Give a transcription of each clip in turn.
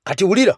Kati wulira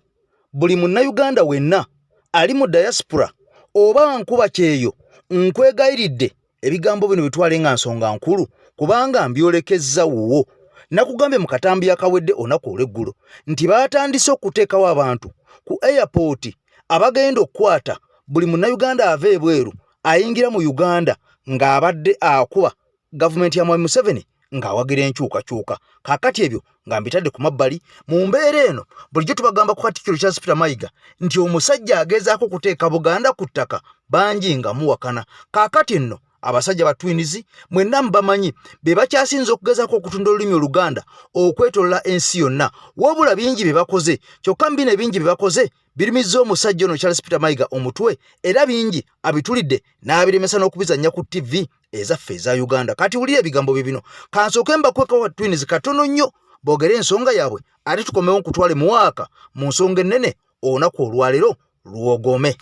buli munnayuganda wenna ali mu diaspora oba nkuba kyeyo nkwegayiridde ebigambo bino bitwale nga nsonga nkulu kubanga mbyolekezza wuwo. Nakugambye mu katambi akawedde olunaku olw'eggulo nti baatandise okuteekawo abantu ku airport abagenda okukwata buli munnayuganda ava ebweru ayingira mu Uganda ng'abadde akuba gavumenti ya Mwami Museveni ng'awagira enkyukakyuka. Kaakati ebyo nga mbitadde ku mabbali. Mu mbeera eno bulijjo tubagamba ku Katikkiro Charles Peter Mayiga nti omusajja agezaako kuteeka Buganda ku ttaka bangi nga muwakana. Kaakati nno abasajja ba Twins mwenna mbamanyi be bakyasinza okugezaako okutunda olulimi Oluganda okwetolola ensi yonna. Wabula bingi bye bakoze, kyokka mbine bingi bye bakoze birimizza omusajja ono Charles Peter Mayiga omutwe, era bingi abitulidde n'abiremesa n'okubizannya ku TV ezaffe eza Uganda. Kati wulira ebigambo bye bino. Kansooke mbakweka wa Twins katono nnyo boogere ensonga yaabwe ate tukomewo nkutwale muwaaka mu nsonga ennene olunaku olwaleero luwogome.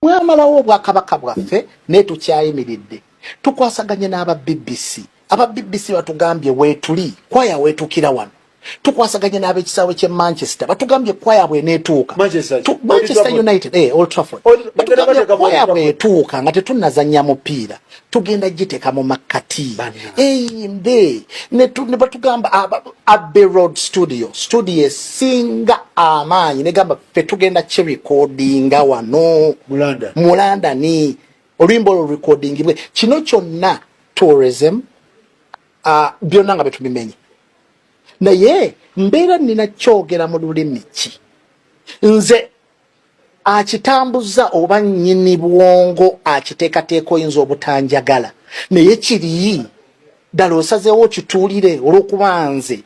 Mwamalawo obwakabaka bwaffe ne tukyayimiridde tukwasaganye n'aba BBC. Aba BBC batugambye weetuli kwaya weetukira wano. Tukwasaganye n'ab'ekisaawe ky'e Manchester batugambye kwaya bweneetuuka. Manchester United Old Trafford. Batugambye kwaya bwetuuka nga tetunnazannya mupiira tugenda giteeka mu makkati. Mbe ne batugamba Abbey Road studio esinga amaanyi negamba ffe tugenda kirecordinga wano mu London. Oluyimba olwo recordingibwe kino kyonna tourism byonna nga betubimenye. Naye mbeera nina kyogera mu lulimi ki nze akitambuza oba nnyini bwongo akiteekateeka oyinza obutanjagala naye kiri ddala osazeewo kituulire olw'okuba nze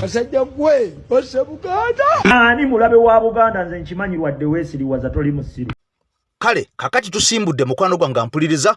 Asajja gwe ose Buganda ani mulabe wa Buganda nze nkimanyi wadde weesiriwaza toli musiru. Kale kakati tusimbudde mukwano gwange mpuliriza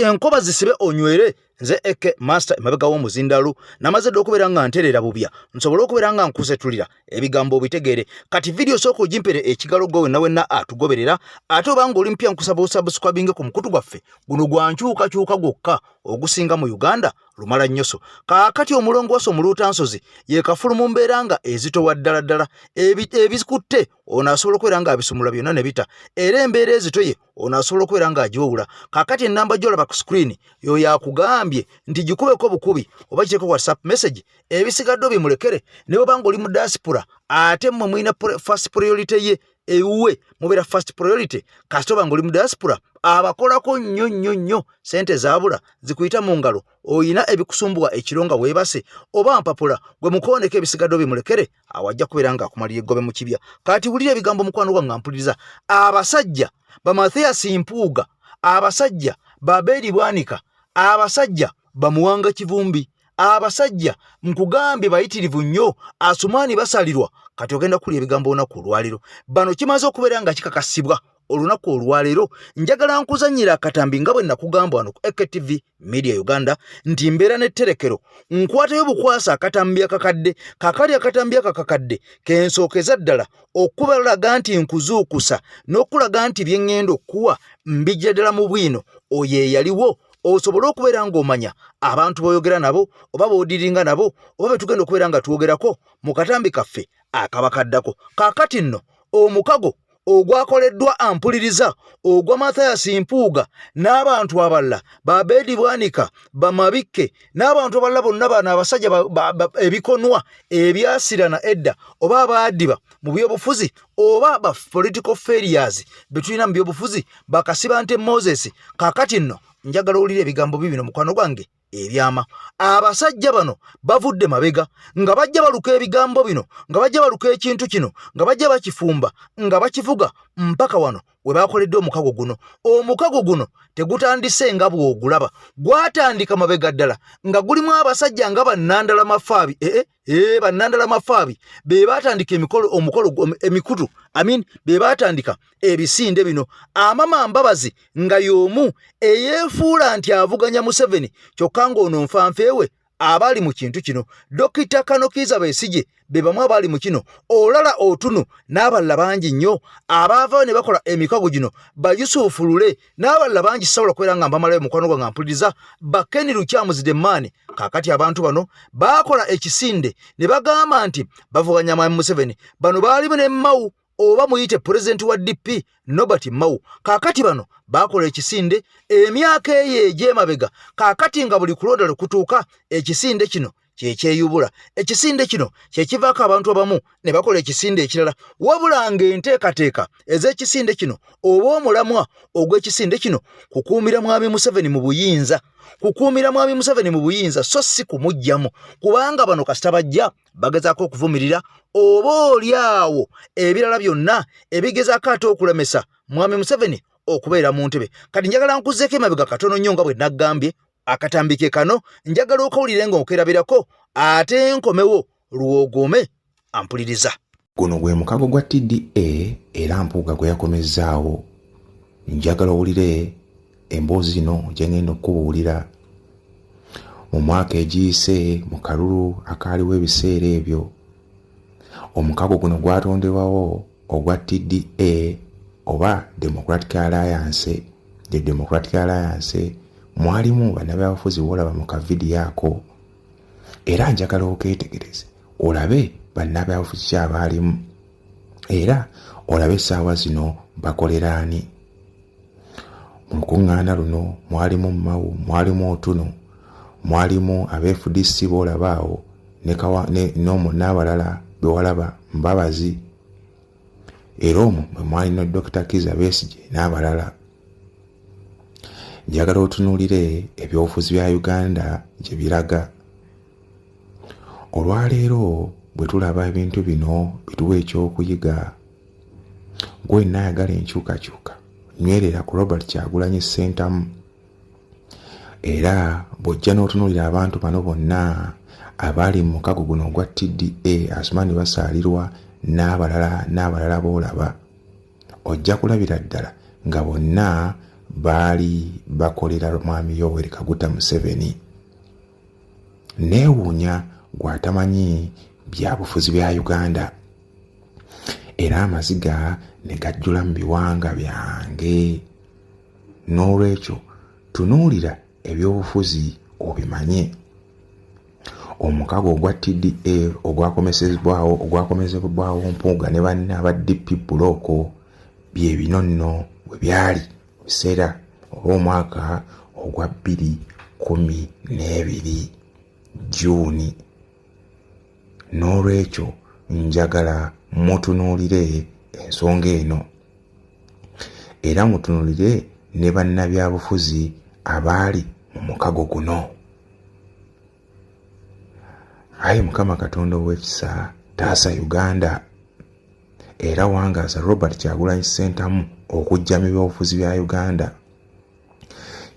enkoba zisibe onywere nze Eke Master emabega w'omuzindalu namaze dde okubeera nga ntereera bubya nsobole okubeera nga nkusetulira ebigambo obitegeere. Kati video sooka ogimpere ekigalo gwe wenna atugoberera ate obanga oli mpya nkusaba osubscribinge ku mukutu gwaffe guno gwa nkyukakyuka gwokka ogusinga mu Uganda lumala nnyoso. Kaakati omulongo wase omuluutansozi ye kafulu mu mbeera nga ezitowa ddala ddala ebikutte ono asobola okubeera nga abisumula byonna ne bita era embeera ezitoye ono asobola okubeera nga agiwowula. Kaakati ennamba gy'olaba ku screen yo yakugambye nti gikubeko bukubi oba kireko WhatsApp message ebisigadde bimulekere ne bw'obanga oli mu diaspora ate mmwe mulina first priority ye ewuwe mubeera first priority kasita obanga oli mu diaspora abakolako nnyo sente zaabula zikuyita mu ngalo oyina ebikusumbuwa ekironga weebase oba mpapula gwe mukooneko ebisigadde bimulekere awajja kubeera nga akumalira eggobe mu kibya. Kati wulira ebigambo mukwano gwange mpuliriza. Abasajja ba Mathias Mpuuga, abasajja ba Bedi Bwanika, abasajja ba Muwanga Kivumbi, abasajja nkugambye bayitirivu nnyo Asumani basalirwa. Kati ogenda kulya ebigambo olunaku olwaleero bano kimaze okubeera nga kikakasibwa olunaku olwaleero. Njagala nkuzannyira akatambi nga bwe nakugamba wano ku EKTV Media Uganda nti mbeera n'etterekero nkwatayo bukwasa akatambi akakadde kakali akatambi akakakadde kensookeza ddala okubalaga nti nkuzuukusa n'okulaga nti bye ŋŋenda okuwa mbijja ddala mu bwino oyo eyaliwo osobole okubeera ng'omanya abantu boyogera nabo oba boodiringa nabo oba betugenda okubeera nga twogerako mu katambi kaffe akabakaddako. Kaakati nno omukago ogwakoleddwa ampuliriza ogwa Mathias Mpuuga n'abantu abalala ba Bedi Bwanika ba Mabikke n'abantu abalala bonna bano abasajja ebikonwa ebyasirana edda oba abaadiba mu byobufuzi oba ba political failures betulina mu byobufuzi bakasiba nte Moses. Kaakati nno njagala olira ebigambo bibino mukwano gwange ebyama. Abasajja bano bavudde mabega nga bajja baluka ebigambo bino nga bajja baluka ekintu kino nga bajja bakifumba nga bakivuga mpaka wano we bakoledde omukago guno. Omukago guno tegutandise nga bw'ogulaba, gwatandika mabega ddala nga gulimu abasajja nga bannandala mafaabi bannandala mafaabi be batandika omukolo emikutu be batandika ebisinde bino. Amama Mbabazi nga y'omu eyeefuula nti avuganya Museveni kyokka ng'ono nfanfeewe abali mu kintu kino. Dokita Kanokiza Besigye be bamu abali mu kino. Olala Otunu n'abalala bangi nnyo abaava ne bakola emikago gino. Ba Yusuf Lule n'abalala bangi sabola kwera nga mbamalayo mukwano gwa mpuliriza. Ba Ken Lukyamuzi Demmane kakati abantu bano bakola ekisinde ne bagamba nti bavuganya Mwami Museveni. Bano baali ne Mau oba muyite president wa DP Nobert Mau. Kakati bano bakola ekisinde emyaka eyo egy'emabega. Kakati nga buli kulonda lukutuuka ekisinde kino kyekyeyubula. Ekisinde kino kyekivaako abantu abamu ne bakola ekisinde ekirala. Wabula ng'enteekateeka ez'ekisinde kino oba omulamwa ogw'ekisinde kino kukuumira Mwami Museveni mu buyinza. Kukuumira Mwami Museveni mu buyinza so si kumugyamu. Kubanga bano kasita bajja bagezaako okuvumirira oba olyawo ebirala byonna ebigezaako ate okulemesa Mwami Museveni okubeera mu ntebe. Kati njagala nkuzeeko emabega katono nnyo nga bwe naggambye akatambike kano njagala okawulire ng'okerabirako ate nkomewo luwogome ampuliriza. Guno gwe mukago gwa TDA era Mpuuga gwe yakomezzaawo. Njagala owulire emboozi zino gye ngenda okubuulira. Mu mwaka egiyise mu kalulu akaaliwo ebiseera ebyo omukago guno gwatondebwawo ogwa TDA oba Democratic Alliance. The Democratic Alliance mwalimu bannabyabufuzi bolaba mu kavidiyo ako era njagala okeetegereze olabe bannabyabufuzi kyabaalimu era olabe essaawa zino bakoleraani. Mu lukuŋŋaana luno mwalimu Mau, mwalimu Otunu, mwalimu abe-FDC boolabaawo n'abalala bewalaba Mbabazi era omwo mwe mwalina Dr. Kizza Besigye n'abalala. Njagala otunuulire ebyobufuzi bya Uganda gye biraga. Olwaleero bwe tulaba ebintu bino bituwa ekyokuyiga. Gwe nayagala enkyukakyuka nywerera ku Robert Kyagulanyi Ssentamu. Era bw'ojja n'otunuulira abantu bano bonna abali mu mukago guno ogwa TDA Asumani Basaalirwa n'abalala boolaba ojja kulabira ddala nga bonna baali bakolera Mwami Yoweri Kaguta Museveni. Neewuunya gwatamanyi bya bufuzi bya Uganda era amaziga ne gajjula mu biwanga byange. N'olwekyo tunuulira ebyobufuzi obimanye. Omukago ogwa TDA ogwakomezebwawo Mpuuga ne banne aba DP Buloko bye bino nno bwe byali mu biseera olw'omwaka ogwa 2012 Juuni. N'olwekyo njagala mutunuulire ensonga eno era mutunuulire ne bannabyabufuzi abaali mu mukago guno. Ayi Mukama Katonda ow'ekisa taasa Uganda era wangaaza Robert Kyagulanyi Ssentamu okujja mu byobufuzi bya Uganda.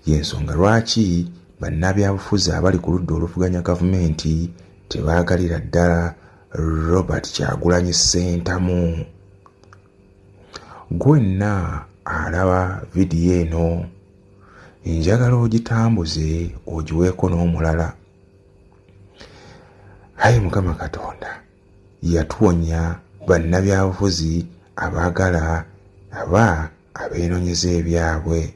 Y'ensonga lwaki bannabyabufuzi abali ku ludda oluvuganya gavumenti tebaagalira ddala Robert Kyagulanyi Ssentamu. Gwenna alaba vidiyo eno njagala ogitambuze ogiweeko n'omulala. Ayi Mukama Katonda yatuwonya bannabyabufuzi abaagala abeenoonyeza ebyabwe.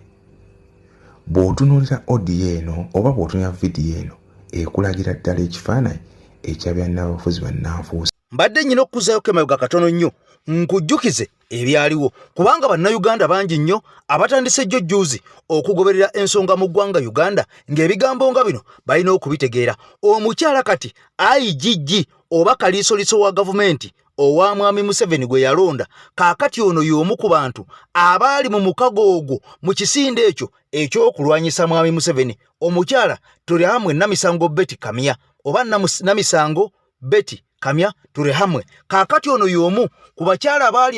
Bw'otunuulira odiyo eno oba bw'otunuulira vidiyo eno ekulagira ddala ekifaananyi ekya bannabyabufuzi bannanfuusi. Mbadde nnyina okuzaayo emabega katono nnyo nkujjukize ebyaliwo kubanga bannayuganda bangi nnyo abatandise jjojjuuzi okugoberera ensonga mu ggwanga Uganda ng'ebigambo nga bino balina okubitegeera. Omukyala kati IGG oba kaliisoliiso wa gavumenti owa Mwami Museveni gwe yalonda kaakati ono y'omu ku bantu abaali mu mukago ogwo mu kisinde ekyo eky'okulwanyisa Mwami Museveni. Omukyala tuli hamwe Namisango Betty Kamya oba Namisango Betty Kamya tuli hamwe. Kaakati ono y'omu ku bakyala abaali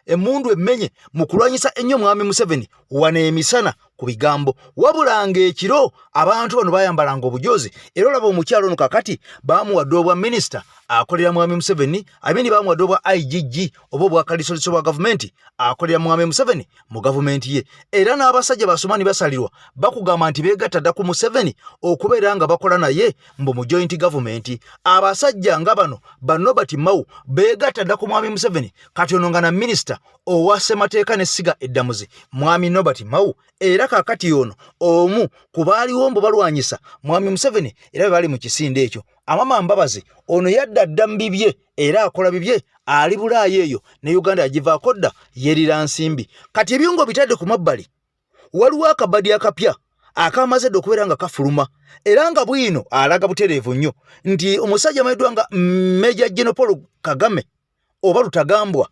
emmundu emmenye mu kulwanyisa ennyo Mwami Museveni wano emisana ku bigambo wabulanga ekiro abantu bano bayambalanga obujozi era olaba omukyalo ono kakati bamuwadde obwa minisita akolera mwami Museveni abindi bamuwadde obwa IGG oba obwakalisoleso bwa gavumenti akolera mwami Museveni mu gavumenti ye era n'abasajja basomani basalirwa bakugamba nti beegatta dda ku Museveni okubeera nga bakola naye mbu mu joint government abasajja nga bano Nobert Mao beegatta dda ku mwami Museveni kati ono nga na minisita owa ssemateeka n'essiga eddamuzi mwami Nobert Mao era kakati ono omu ku baaliwo mbu balwanyisa mwami Museveni era bali mu kisinde ekyo amama Mbabazi ono yadda dda mu bibye era akola bibye ali Bulaaya eyo ne Uganda yagivaako dda yerira nsimbi kati ebyongo bitadde ku mabbali waliwo akabadi akapya akamaze dde okubeera nga kafuluma era nga bwino alaga butereevu nnyo nti omusajja amayiddwa nga Major General Paul Kagame oba Lutagambwa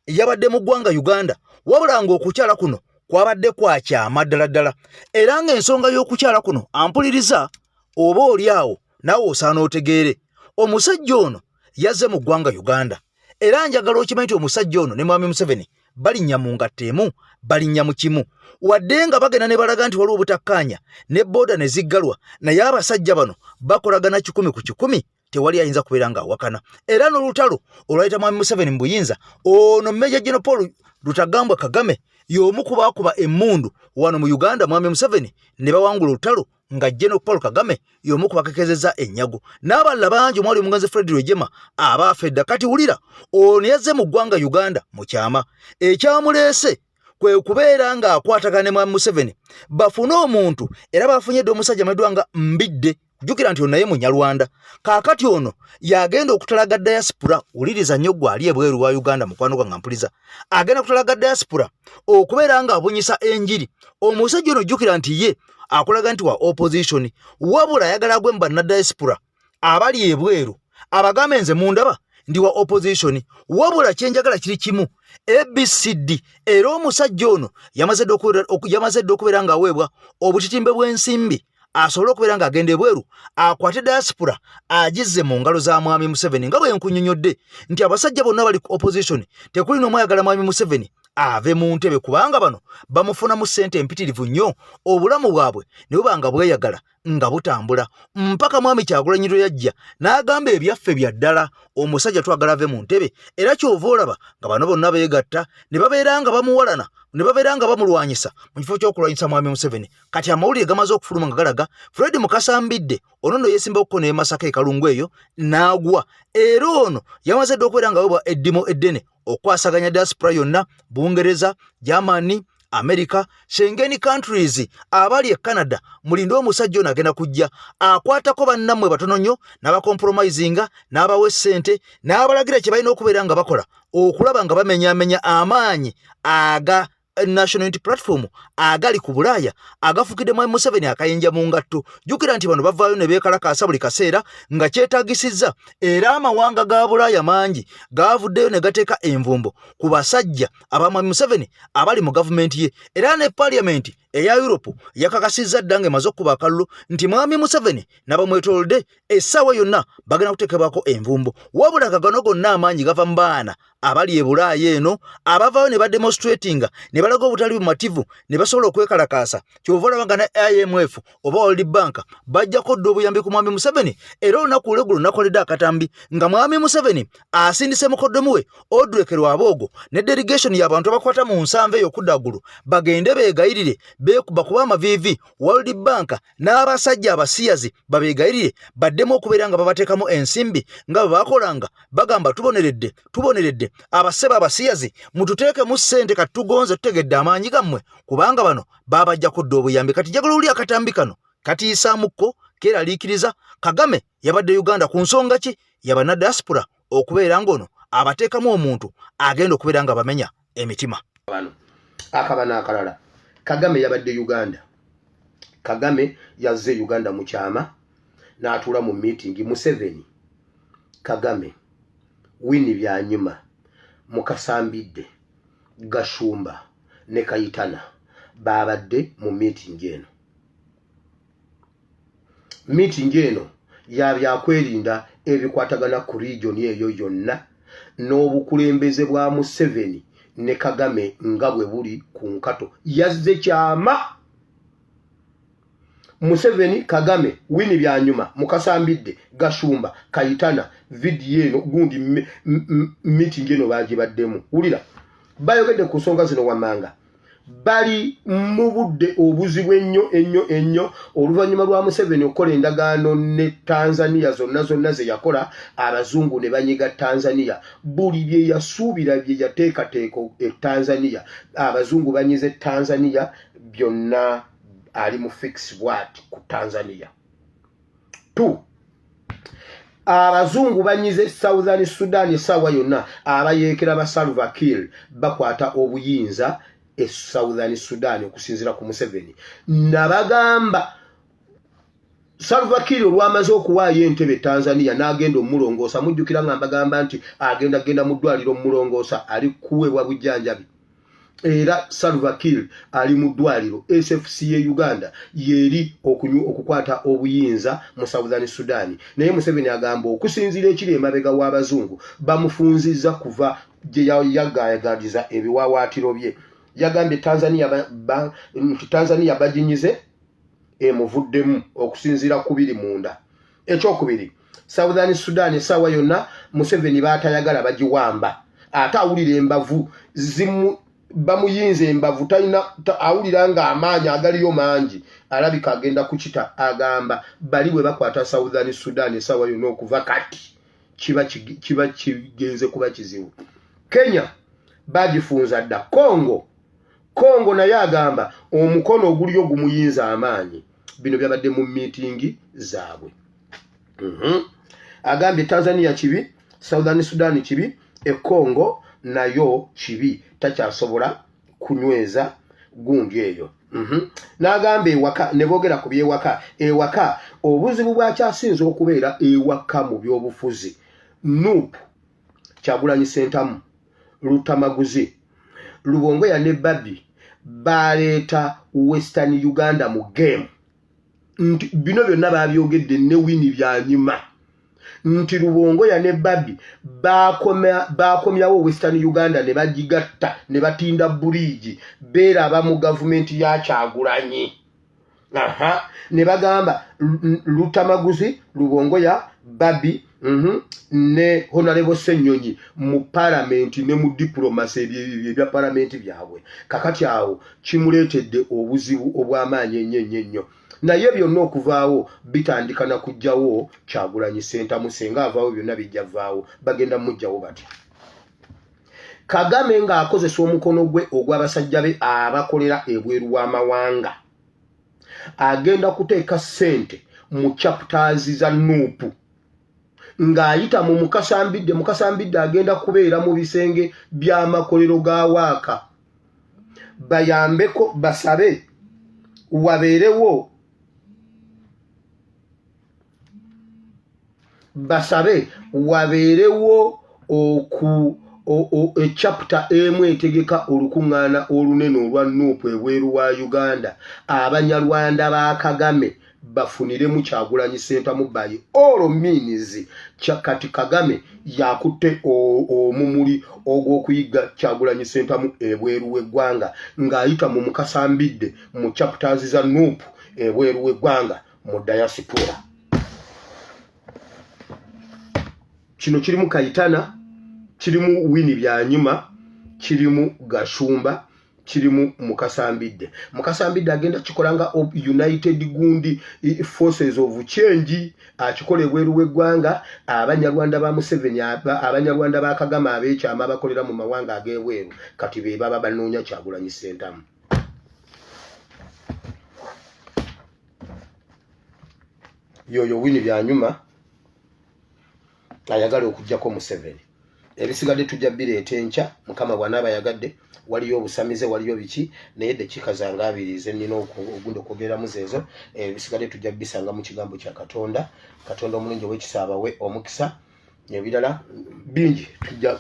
yabadde mu ggwanga Uganda wabula nga okukyala kuno kwabadde kwakyama ddala era ng'ensonga y'okukyala kuno ampuliriza oba oli awo naawe osaana otegeere omusajja ono yazze mu ggwanga Uganda era njagala okimanyi nti omusajja ono ne mwami Museveni balinnya mu ngatto emu balinnya mu kimu wadde nga bagenda ne balaga nti waliwo obutakkaanya ne booda ne ziggalwa naye abasajja bano bakolagana 100 ku 100 tewali ayinza kubeera nga awakana era n'olutalo olwayita mwami Museveni mu buyinza ono Major General Paul Lutagambwa Kagame y'omu ku baakuba emmundu wano mu Uganda mwami Museveni ne bawangula olutalo nga General Paul Kagame y'omu ku bakekezeza ennyago n'abalala bangi omwali omugenzi Fred Rwejema abaafedda kati wulira ono yazze mu ggwanga Uganda mu kyama ekyamuleese kwe kubeera nga akwatagana ne mwami Museveni bafune omuntu era bafunye dde omusajja amayiddwa nga Mbidde jukira nti ono naye Munyarwanda kaakati ono yagenda okutalaga diaspora wuliriza nnyo gwe ali ebweru wa Uganda mukwano gwange ampuliza agenda kutalaga diaspora okubeera nga abunyisa enjiri omusajja ono jukira nti ye akulaga nti wa opposition wabula ayagala agwe mu bannadiaspora abali ebweru abagambe nze mundaba ndi wa opposition wabula kyenjagala kiri kimu ABCD era omusajja ono yamaze dde okubeera nga aweebwa obutitimbe bw'ensimbi asobole okubeera nga agenda ebweru akwate diaspora agizze mu ngalo za mwami Museveni nga bwe nkunnyonnyodde nti abasajja bonna bali ku opposition tekuli n'omu ayagala mwami Museveni ave mu ntebe kubanga bano bamufunamu ssente empitirivu nnyo obulamu bwabwe ne buba nga bweyagala nga butambula mpaka mwami Kyagulanyi lwe yajja n'agamba ebyaffe bya ddala omusajja twagala ave mu ntebe era kyova olaba nga bano bonna beegatta ne babeera nga bamuwalana ne babeera nga bamulwanyisa mu kifo ky'okulwanyisa mwami Museveni kati amawulire gamaze okufuluma nga galaga Fred Mukasambidde ono nno yeesimbako ne Masaka Kalungu eyo n'agwa era ono yamaze dde okubeera nga weebwa eddimo eddene okwasaganya diaspora yonna Bungereza Germany America Schengen countries abali e Canada mulinde omusajja ono agenda kujja akwatako bannammwe batono nnyo n'abakompromisinga n'abawe ssente n'abalagira kye balina okubeera nga bakola okulaba nga bamenyaamenya amaanyi aga National Unity Platform agali ku Bulaaya agafukidde mwami Museveni akayinja mu ngatto jukira nti bano bavaayo ne beekalakaasa buli kaseera nga kyetaagisizza era amawanga ga Bulaaya mangi gaavuddeyo ne gateeka envumbo ku basajja aba mwami Museveni abali mu gavumenti ye era ne Parliament eya Europe yakakasizza dda nga emaze okuba akalulu nti mwami Museveni n'abamwetoolodde essaawa yonna bagenda kuteekebwako envumbo wabula kagano gonna amaanyi gava mu baana abali e Bulaaya eno abavaayo ne bademonstratinga ne balaga obutali bumativu ne basobola okwekalakaasa kyova olaba nga ne IMF oba World Bank bajjako dda obuyambi ku mwami Museveni era olunaku lwegulo nakoledde akatambi nga mwami Museveni asindise mukoddomu we Odrek Rwaboogo ne delegation y'abantu abakwata mu nsanvu ey'okuddagulu bagende beegayirire beekuba kuba amaviivi World Bank n'abasajja abasiyazi babeegayirire baddemu okubeera nga babateekamu ensimbi nga bwe baakolanga bagamba tuboneredde abaseba abasiyazi mututeeke mu ssente kati tugonze tutegedde amaanyi gammwe kubanga bano babajjako dda obuyambi kati jagala oli akatambi kano katiisaamukko keeraliikiriza Kagame yabadde Uganda ku nsonga ki yabana diaspora okubeera ng'ono abateekamu omuntu agenda okubeera nga bamenya emitima akabana akalala Kagame yabadde Uganda Kagame yazze Uganda mu kyama n'atuula mu meeting Museveni Kagame Winnie Byanyuma Mukasambidde Gashumba ne Kayitana babadde mu meeting eno yabyakwerinda ebikwatagana ku region eyo yonna n'obukulembeze bwa Museveni ne Kagame nga bwe buli ku nkato yazze kyama Museveni, Kagame, Winnie Byanyuma, Mukasambidde, Gashumba, Kayitana, video eno gundi meeting eno bagibaddemu. Wulira. Bayogedde ku nsonga zino wammanga. Bali mu budde obuzibu ennyo oluvannyuma lwa Museveni okukola endagaano ne Tanzania zonna ze yakola abazungu ne banyiga Tanzania. Buli bye yasuubira bye yateekateeka Tanzania abazungu banyize Tanzania byonna ali mu fix what ku Tanzania. 2. Abazungu banyize Southern Sudan essaawa yonna abayeekera ba Salva Kiir bakwata obuyinza Southern Sudan okusinzira ku Museveni. Nabagamba Salva Kiir olwamaze okuwaayo entebe Tanzania n'agenda omulongoosa mujjukira nga mbagamba nti agenda mu ddwaliro omulongoosa ali kuweebwa bujjanjabi. Era Salva Kiir ali mu ddwaliro SFCA Uganda yeri okukwata obuyinza mu Southern Sudan. Naye Museveni agamba okusinzira ekiri emabega w'abazungu bamufunzizza kuva gye yagayagaliza ebiwawaatiro bye. Yagambye Tanzania baginyize emuvuddemu okusinzira kubiri munda. Ekyokubiri, Southern Sudan essaawa yonna Museveni baatayagala bagiwamba. Ate awulira embavu bamuyinze embavu talina awulira nga amaanyi agaliyo mangi. Alabika agenda kukita agamba bali bwe bakwata Southern Sudan essaawa yonna okuva kati kiba kigenze kuba kizibu. Kenya bagifunza dda. Kongo naye agamba omukono oguliyo gumuyinza amaanyi. Bino byabadde mu meeting zaabwe. Agambye Tanzania kibi, Southern Sudan kibi, Kongo nayo kibi, takyasobola kunyweza gundi eyo. N'agamba ewaka ne boogera ku ewaka obuzibu bwakyasinze okubeera ewaka mu by'obufuzi. Nuupu, Kyagulanyi Ssentamu, Lutamaguzi, Lubongoya ne Babi baleeta Western Uganda mu game. Bino byonna babyogedde ne Winnie Byanyuma nti Lubongoya ne Babi bakomyawo Western Uganda ne bagigatta ne batinda bridge beeraba mu gavumenti ya Kyagulanyi. Ne bagamba Lutamaguzi, Lubongoya, Babi ne Honorable Ssenyonyi mu parliament ne mu diplomacy ebya parliament byabwe. Kakati awo kimuleetedde obuzibu obw'amaanyi ennyo. Naye byonna okuvaawo bitandika na kujjawo Kyagulanyi Ssentamu senga avaawo byonna bijja vaawo bagenda mujjawo bati. Kagame ng'akozesa omukono gwe ogw'abasajja be abakolera ebweru w'amawanga agenda kuteeka ssente mu chapters za Nuupu ng'ayita mu Mukasambidde agenda kubeera mu bisenge by'amakolero ga Waaka bayambeko basabe wabeerewo chapter emu etegeka olukuŋŋaana olunene olwa Nuupu ebweru wa Uganda. Abanyarwanda ba Kagame bafuniremu Kyagulanyi Ssentamu by all means. Kati Kagame yakutte omumuli ogw'okuyigga Kyagulanyi Ssentamu ebweru w'eggwanga ng'ayita mu Mukasambidde mu chapters za Nuupu ebweru w'eggwanga mu diaspora. Kino kirimu Kayitana, kirimu Winnie Byanyuma, kirimu Gashumba, kirimu Mukasambidde. Mukasambidde agenda kikolanga United Gundi Forces of Change akikola ebweru w'eggwanga. Abanyarwanda ba Museveni abanyarwanda ba Kagame abeekyama abakolera mu mawanga ag'ebweru kati be baba banoonya Kyagulanyi Ssentamu. Yoyo Winnie Byanyuma ayagala okujjako Museveni. Ebisigadde tujja bireeta enkya Mukama bw'anaaba yagadde. Waliyo obusamize waliyo biki naye dakika zange abiri ze nnina ogundi okwogeramu zeezo. Ebisigadde tujja bisanga mu kigambo kya Katonda omulungi ow'ekisa we omukisa. Ebirala bingi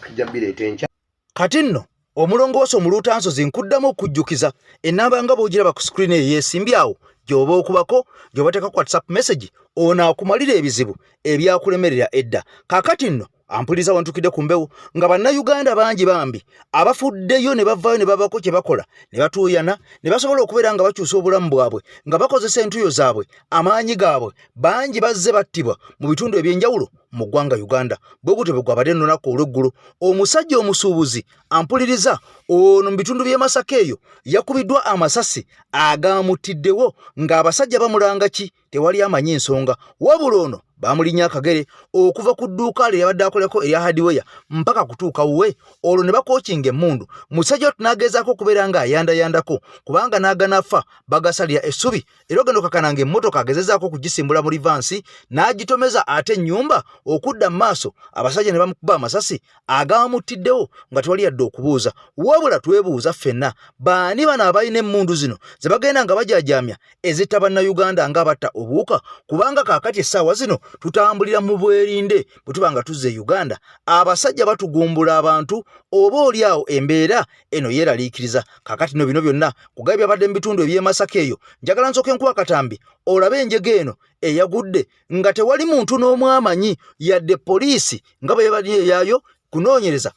tujja bireeta enkya. Kati nno omulongoosa omuluutansozi nkuddamu okujjukiza ennamba nga bw'ogiraba ku screen eyo yeesimbyawo gy'oba okubako gy'obateeka ku WhatsApp message ono akumalira ebizibu ebyakulemerera edda. Kaakati nno ampuliza wantukide ku mbewo nga bannayuganda bangi bambi abafuddeyo ne bavaayo ne babako kye bakola ne batuuyana ne basobola okubeera nga bakyusa obulamu bwabwe nga bakozesa entuyo zaabwe amaanyi gaabwe bangi bazze battibwa mu bitundu ebyenjawulo mu ggwanga Uganda. Bwe gutyo bwe gwabadde ennaku olw'eggulu omusajja omusuubuzi ampuliriza ono mu bitundu by'e Masaka eyo yakubiddwa amasasi agaamutiddewo ng'abasajja bamulanga ki tewali amanyi ensonga wabula ono bamulinya akagere okuva ku dduuka lye yabadde akoleko erya hardware mpaka kutuuka wuwe olwo ne bakookinga emmundu musajja tunagezaako okubeera nga ayandayandako kubanga n'aganafa bagasalira essubi era ogenda okakananga emmotoka agezezaako okugisimbula mu livansi n'agitomeza ate ennyumba okudda mu maaso abasajja ne bamukuba amasasi agaamutiddewo nga tewali yadde okubuuza wabula twebuuza ffenna baani bano abalina emmundu zino ze bagenda nga bajajaamya ezitta bannayuganda ng'abatta obuuka kubanga kaakati essaawa zino tutambulira mu bwerinde bwe tuba nga tuzze Uganda abasajja batugumbula abantu oba oli awo embeera eno yeeraliikiriza kaakati no bino byonna kugaba byabadde mu bitundu eby'e Masaka eyo njagala nsooke nkuwa katambi olabe enjega eno eyagudde nga tewali muntu n'omu amanyi yadde poliisi nga bwe yabadde eyaayo kunoonyereza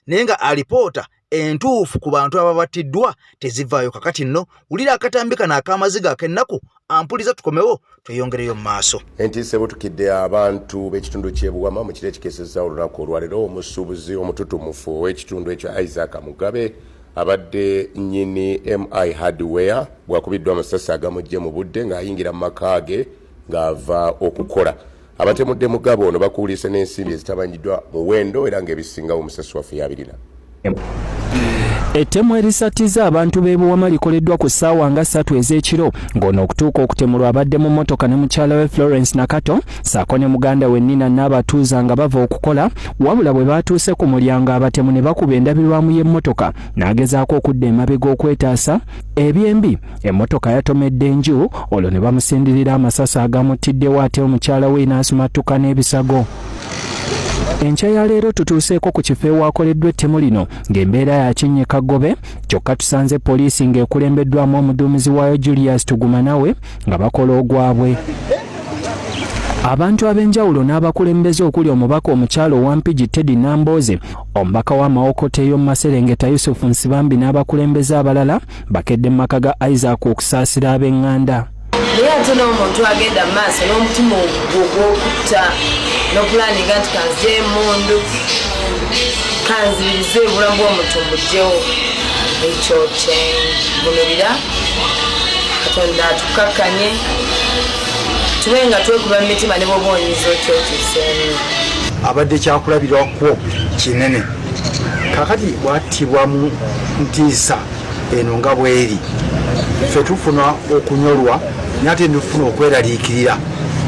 naye nga alipoota entuufu ku bantu ababattiddwa tezivaayo kakati nno wulira akatambi kano ak'amaziga ak'ennaku ampuliza tukomewo tweyongereyo mu maaso enti sebutukidde abantu b'ekitundu ky'ebuwama mu kiro ekikeesezza olunaku olwaleero omusuubuzi omututumufu ow'ekitundu ekyo Isaac Mugabe abadde nnyini MI hardware bwakubiddwa amasasi agamujje mu budde ng'ayingira mu maka ge ng'ava okukola abatemudde Mugabe ono bakuulise n'ensimbi ezitabanyiddwa muwendo era ng'ebisingawo omusasi waffe yabirina Ettemu erisatiza abantu b'ebuwama likoleddwa ku ssaawa nga 3 ez'ekiro ng'ono okutuuka okutemulwa abadde mu mmotoka ne mukyala we Florence Nakato ssaako ne muganda we Nina n'abatuuza nga bava okukola wabula bwe baatuuse ku mulyango abatemu ne bakuba endabirwamu y'emmotoka n'agezaako okudda emabega okwetaasa ebyembi emmotoka yatomedde enju olwo ne bamusindirira amasasi agamutiddewo ate omukyala we n'asumattuka n'ebisago. Enkya ya leero tutuuseeko ku kifo ewakoleddwa ettemu lino ng'embeera ya kinnya Kagobe kyokka tusanze poliisi ng'ekulembeddwamu omuduumizi waayo Julius Tuguma nawe nga bakola ogwabwe. Abantu ab'enjawulo n'abakulembeze okuli omubaka omukyalo Wampigi Teddy Namboze, omubaka w'Amawokota ey'omu Maserengeta Yusuf Nsibambi n'abakulembeze abalala bakedde mu maka ga Isaac okusaasira ab'eŋŋanda. Naye ate n'omuntu agenda mu maaso n'omutima ogw'okutta n'okulaninga nti kanzije emmundu kanzibirize obulamu bw'omuntu mbugyewo ekyo kyengulubira Katonda atukakkanye tube nga twekuba mu mitima ne bwoba onyiza okyokyuseemu. abadde kyakulabirwako kinene kakati bwattibwa mu ntiisa eno nga bweri ffe tufuna okunyolwa nate ndifuna okweraliikirira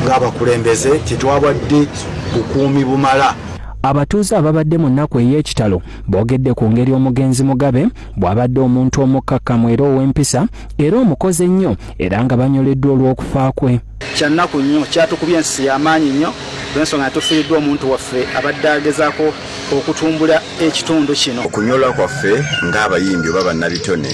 ng'abakulembeze tetwabadde bukuumi bumala. Abatuuze ababadde mu nnaku ey'ekitalo boogedde ku ngeri omugenzi Mugabe bw'abadde omuntu omukkakkamu era ow'empisa era omukozi ennyo era nga banyoleddwa olw'okufa kwe. Kya nnaku nnyo kyatukubya ensi y'amaanyi nnyo olw'ensonga natufiiriddwa omuntu waffe abadde agezaako okutumbula ekitundu kino. Okunyolwa kwaffe ng'abayimbi oba bannabitone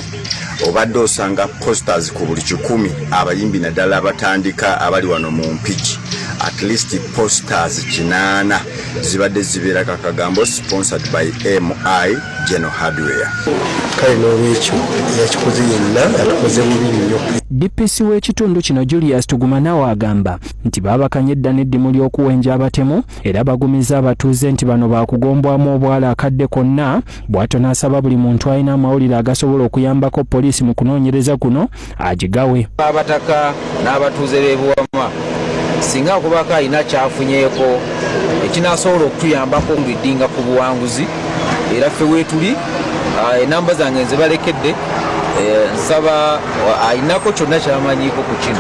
obadde osanga posters ku buli 100 abayimbi naddala abatandika abali wano mu Mpigi at least posters 8 zibadde zibeera kakagambo sponsored by MI General Hardware. Kale n'olwekyo yakikoze yenna yatukoze bubi nnyo. DPC w'ekitundu kino Julius Tuguma nawe agamba nti baabakanye edda n'eddimu ly'okuwenja abatemu era bagumiza abatuuze nti bano baakugombwamu obwala akadde konna bw'atyo n'asaba buli muntu alina amawulire agasobola okuyambako poliisi mu kunoonyereza kuno agigawe. Abataka n'abatuuze b'ebuwama singa okubaka alina kyafunyeeko ekinasobola okutuyambako ng'eddinga ku buwanguzi era ffe weetuli enamba zange nze balekedde nsaba alinako kyonna kyamanyiiko ku kino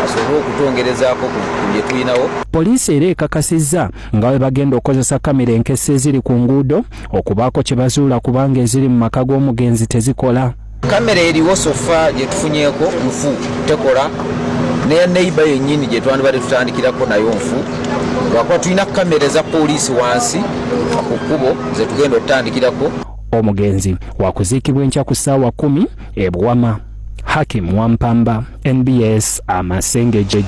asobole okutongerezaako ku bye tulinawo. Poliisi era ekakasizza nga bwe bagenda okukozesa kamera enkese eziri ku nguudo okubaako kye bazuula kubanga eziri mu maka g'omugenzi tezikola. Kamera eriwo sofa gye tufunyeeko nfu tekola neya neiba yennyini gye twandibadde tutandikirako nayo nfu lwakuba tulina kamera za poliisi wansi ku kkubo ze tugenda okutandikirako. Omugenzi wakuziikibwa enkya ku ssaawa 10 e Buwama. Hakim Wampamba, NBS Amasengeje.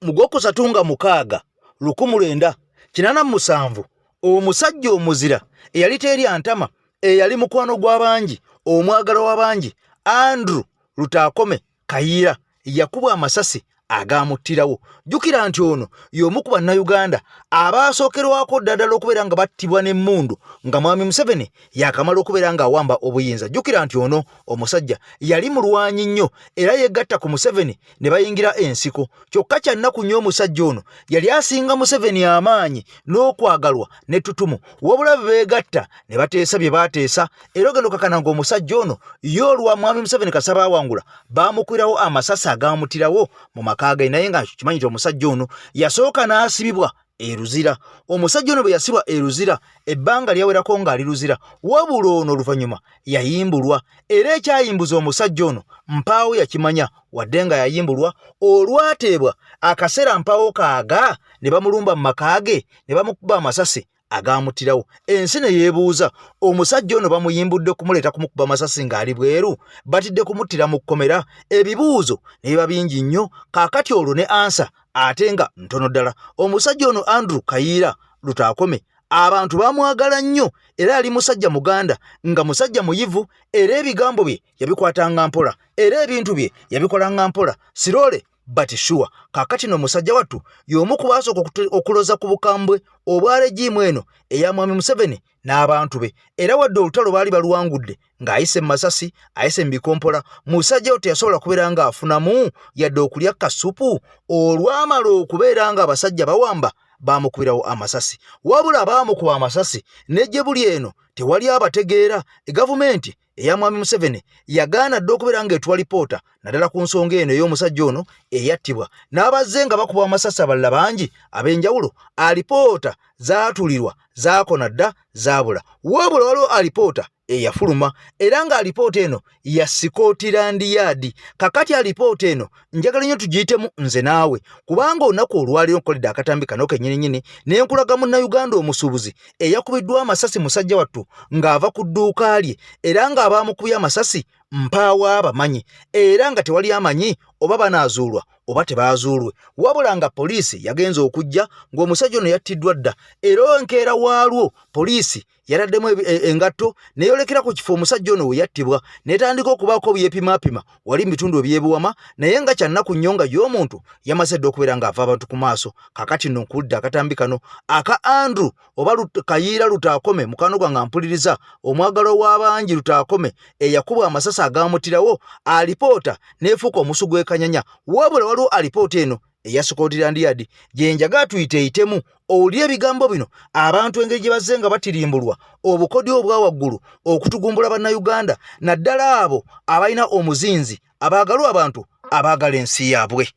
Mu Gwokusatu nga 6 1987 omusajja omuzira eyali teri antama eyali mukwano gw'abangi omwagala w'abangi Andrew Lutakome Kayiira yakubwa amasasi agamuttirawo. Jjukira nti ono y'omu ku bannayuganda abaasookerwako ddala okubeera nga battibwa n'emmundu nga Mwami Museveni yakamala okubeera nga awamba obuyinza. Jjukira nti ono omusajja yali mulwanyi nnyo era yegatta ku Museveni ne bayingira ensiko. Kyokka kya nnaku nnyo omusajja ono yali asinga Museveni amaanyi n'okwagalwa n'ettutumu, wabula beegatta ne bateesa bye baateesa era ogenda okakana ng'omusajja ono y'olwa Mwami Museveni Kasaba awangula baamukwirawo amasasi agamuttirawo mu maka ge. Naye nga kimanyi nti omusajja ono yasooka n'asibibwa e Luzira. Omusajja ono bwe yasibwa e Luzira ebbanga lyawerako ng'ali Luzira, wabula ono oluvannyuma yayimbulwa, era ekyayimbuza omusajja ono Mpaawo yakimanya wadde nga yayimbulwa. Olwateebwa akaseera Mpaawo kaaga ne bamulumba mu maka ge ne bamukuba amasasi agamuttirawo. Ensi ne yeebuuza omusajja ono bamuyimbudde kumuleeta kumukuba amasasi ng'ali bweru, batidde kumuttira mu kkomera? Ebibuuzo ne biba bingi nnyo, kaakati olwo ne ansa ate nga ntono ddala. Omusajja ono Andrew Kayiira Lutakome abantu bamwagala nnyo era yali musajja muganda, nga musajja muyivu, era ebigambo bye yabikwatanga mpola era ebintu bye yabikolanga mpola. Sirole but sure kakati no musajja wattu y'omu ku baasooka okuloza ku bukambwe obwa regimu eno eya Mwami Museveni n'abantu be, era wadde olutalo baali baluwangudde ng'ayise mu masasi, ayise mu bikompola, musajja oyo teyasobola kubeera ng'afunamu yadde okulya kasupu. Olwamala okubeera nga abasajja bawamba baamukubirawo amasasi, wabula baamukuba amasasi n'ejje buli eno tewali abategeera. Gavumenti eya Mwami Museveni yagaana dde okubeera ng'etuwa lipoota naddala ku nsonga eno ey'omusajja ono eyattibwa, n'abazze nga bakuba amasasi abalala bangi ab'enjawulo. Alipoota zaatulirwa zaakona dda zaabula, wabula waliwo alipoota eyafuluma era nga alipoota eno ya Scotland Yard. Kakati alipoota eno njagala nnyo tugiyitemu nze naawe, kubanga olunaku olwaliro nkoledde akatambi kano kennyininyini ne nkulaga munnayuganda omusuubuzi eyakubiddwa amasasi musajja wattu ng'ava ku dduuka lye, era ng'abaamukubye amasasi Mpaawo abamanyi, era nga tewali amanyi oba banaazuulwa oba tebaazuulwe, wabula nga poliisi yagenza okujja ng'omusajja ono yattiddwa dda, era enkeera waalwo poliisi yaraddemu engatto neeyolekera ku kifo omusajja ono we yattibwa, n'etandika okubaako byepimaapima wali mu bitundu ebyebuwama, naye nga kya nnaku nnyo nga y'omuntu yamaze dde okubeera ng'ava abantu ku maaso. Kakati nno nkulidde akatambi kano aka Andrew oba Kayiira Lutakome mukwano gwange ampuliriza, omwagalo w'abangi Lutakome eyakubwa amasasi agamuttirawo. Alipoota n'efuuka omusu gw'ekanyanya, wabula waliwo alipoota eno eya Scotland Yard gye njagala tuyiteeyitemu owulire ebigambo bino, abantu engeri gye bazze nga batirimbulwa, obukodyo obwa waggulu okutugumbula bannayuganda, naddala abo abalina omuzinzi abaagalwa abantu abaagala ensi yaabwe.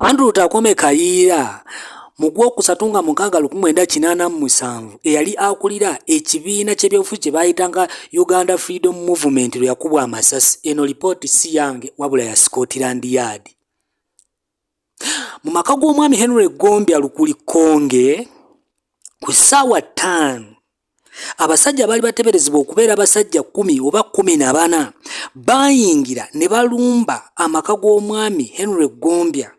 Andrew Lutakome Kayiira mu Gwokusatu nga 1987 eyali akulira ekibiina ky'ebyobufuzi kye baayitanga Uganda Freedom Movement lwe yakubwa amasasi. Eno lipooti si yange wabula ya Scotland Yard. Mu maka g'omwami Henry Ggombya Lukulikonge ku ssaawa 5 abasajja baali bateberezebwa okubeera abasajja 10 oba 14 bayingira ne balumba amaka g'omwami Henry Ggombya.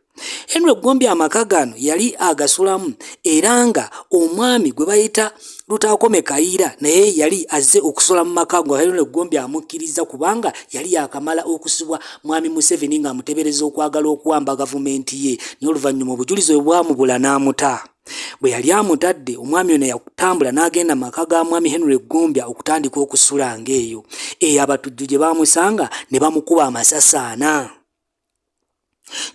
Henry Ggombya amaka gano yali agasulamu era nga omwami gwe bayita Lutakome Kayiira naye yali azze okusula mu maka nga Henry Ggombya amukkiriza kubanga yali yakamala okusibwa Mwami Museveni nga amutebereza okwagala okuwamba gavumenti ye, naye oluvannyuma obujulizi bwe bwamubula n'amuta. Bwe yali amutadde omwami ono yakutambula n'agenda maka ga Mwami Henry Ggombya okutandika okusula ng'eyo. Eyo abatujju gye baamusanga ne bamukuba amasasi 4.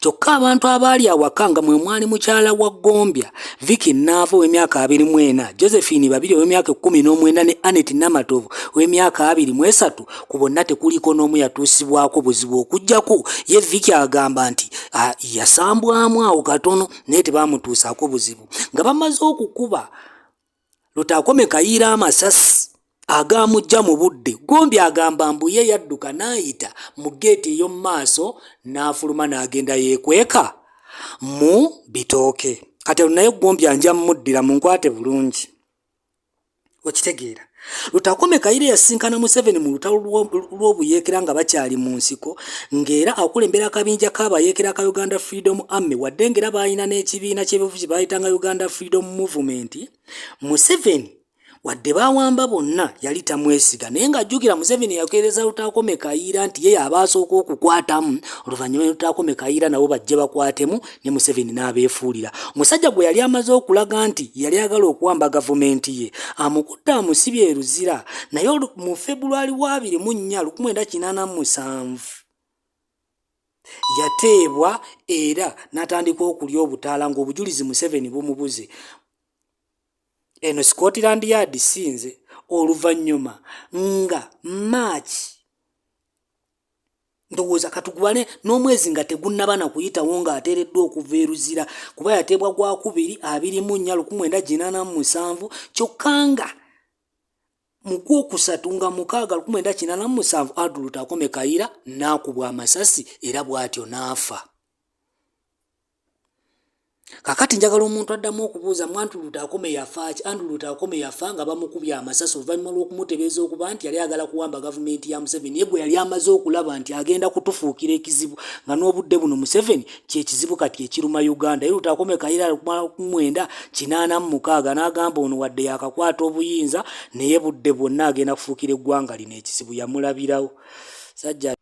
Kyokka abantu abaali awaka nga mwe mwali mukyala wa Ggombya Vicky Nnaavo w'emyaka 24, Josephine Babirye w'emyaka 19 ne Annette Namatovu w'emyaka 23, ku bonna tekuliko n'omu yatuusibwako buzibu okuggyako ye Vicky agamba nti yasambwamu awo katono naye tebaamutuusaako buzibu. Nga bamaze okukuba Lutakome Kayiira amasasi agamujja mu budde, Ggombya agamba mbu ye yadduka n'ayita mu geeti ey'omu maaso n'afuluma n'agenda yeekweka mu bitooke. Kati naye Ggombya nja mmuddira munkwate bulungi. okitegeera Lutakome Kaire yasinkana Museveni mu lutalo lw'obuyeekera nga bakyali mu nsiko ng'era akulembera akabinja k'abayeekera ka Uganda Freedom Army wadde ng'era balina n'ekibiina ky'ebyobufuzi bayitanga Uganda Freedom Movement. Museveni wadde bawamba bonna yali tamwesiga naye ng'ajjukira Museveni yakeereza Lutakome Kaire nti ye abasooka okukwatamu oluvannyuma Lutakome Kaire nabo bajje bakwatemu ne Museveni n'abeefuulira. Musajja gwe yali amaze okulaga nti yali agala okuwamba gavumenti ye amukutte amusibye eruzira naye mu February 1987 yateebwa era n'atandika okulya obutaala ng'obujulizi Museveni bumubuze. Eno Scotland Yard sinze oluvannyuma nga March ndowooza katugwane n'omwezi nga tegunnabana kuyitawo ng'ateereddwa okuva eruzira kuba yateebwa gwa 2/1987 kyokka nga mu Gwokusatu nga 6/1987 Andrew Lutakome Kaire n'akubwa amasasi era bw'atyo n'afa. Kakati njagala omuntu addamu okubuuza Andrew Lutakome yafa ki? Andrew Lutakome yafa nga bamukubya amasasi oluvannyuma lw'okumutereeza okuba nti yali agala kuwamba gavumenti ya Museveni ye gwe yali amaze okulaba nti agenda kutufuukira ekizibu nga n'obudde buno Museveni kyekizibu kati ekiruma Uganda. Ye Lutakome Kaire 1986 n'agamba ono wadde yakakwata obuyinza naye budde bwonna agenda kufuukira eggwanga lino ekizibu yamulabirawo. Sajja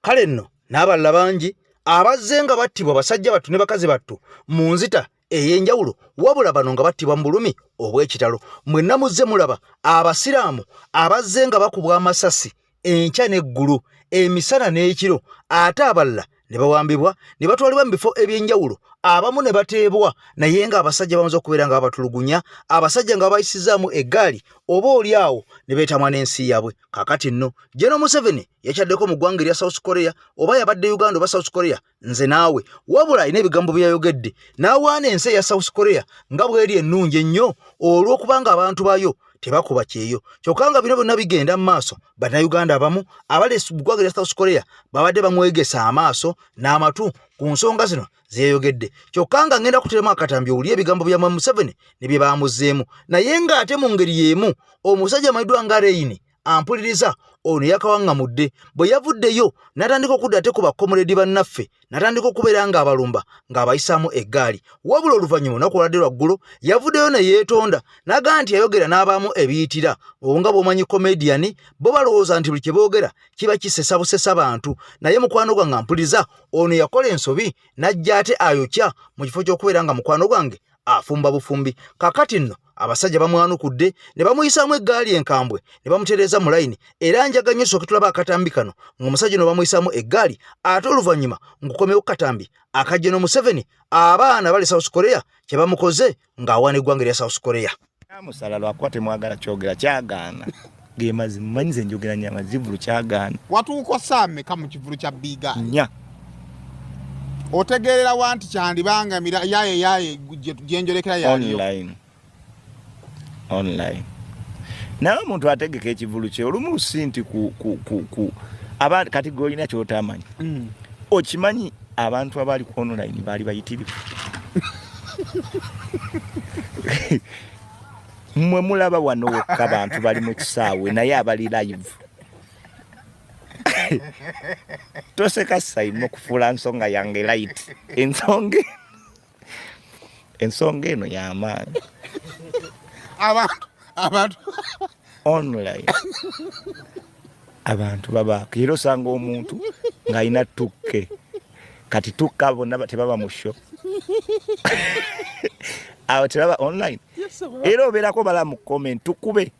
kale nno n'abalala bangi abazze nga battibwa basajja battu ne bakazi battu mu nzita ey'enjawulo wabula bano nga battibwa mu bulumi obw'ekitalo. Mwenna muzze mulaba abasiraamu abazze nga bakubwa amasasi enkya n'eggulu emisana n'ekiro ate abalala ne bawambibwa ne batwalibwa mu bifo eby'enjawulo abamu ne bateebwa naye nga abasajja bamaze okubeera nga batulugunya abasajja nga bayisizaamu eggaali oba oli awo ne beetamwa n'ensi yaabwe. Kaakati nno General Museveni yakyaddeko mu ggwanga erya South Korea oba yabadde Uganda oba South Korea nze naawe wabula alina ebigambo bye yayogedde n'awaana ensi eya South Korea nga bw'eri ennungi ennyo olw'okubanga abantu bayo tebakuba kyeyo. Kyokka nga bino byonna bigenda mu maaso bannayuganda abamu abali mu ggwanga erya South Korea babadde bamwegesa amaaso n'amatu ku nsonga zino zeyogedde. Kyokka nga ngenda kuteremu akatambi owulye ebigambo bya Museveni ne bye bamuzzeemu naye ng'ate mu ngeri y'emu omusajja amayiddwa nga Reyini ampuliriza ono yakawaŋŋamudde bwe yavuddeyo n'atandika okudda ate ku bakomuledi bannaffe n'atandika okubeera ng'abalumba ng'abayisaamu eggaali wabula oluvannyuma olunaku olwadde lwaggulo yavuddeyo ne yeetonda n'agamba nti yayogera n'abaamu ebiyitira nga bw'omanyi komediyani bo balowooza nti buli kye boogera kiba kisesa busesa bantu naye mukwano gwange ampuliriza ono yakola ensobi n'ajja ate ayokya mu kifo ky'okubeera nga mukwano gwange afumba bufumbi. Kaakati nno abasajja bamwanukudde ne bamuyisaamu eggaali enkambwe ne bamutereeza mu layini era njaga nnyo sooke tulaba akatambi kano ng'omusajja no bamuyisaamu eggaali ate oluvannyuma ngukomyewo katambi akajja no Museveni abaana bali South Korea kye bamukoze ng'awaana eggwanga erya South Korea. Musala lwakuba temwagala kyogera kyagaana ge mazima manyize njogera nyama zivulu kyagaana watuuko same kamu kivulu kya biga nya otegerera wanti kyandibangamira yaye gyenjolekera yaliyo online naye omuntu ategeka ekivulu kye olumu lusinti ku abantu kati golina kyotamanyi okimanyi abantu abali ku online bali bayitirivu mmwe mulaba wano wokka abantu bali mu kisaawe naye abali live toseka saimo okufuula nsonga yange light ensonga eno y'amaanyi abantu online abantu babaako era osanga omuntu ng'alina tukke kati tukka bonna tebaba mu sho awo tebaba online era obeerako bala mu comment tukube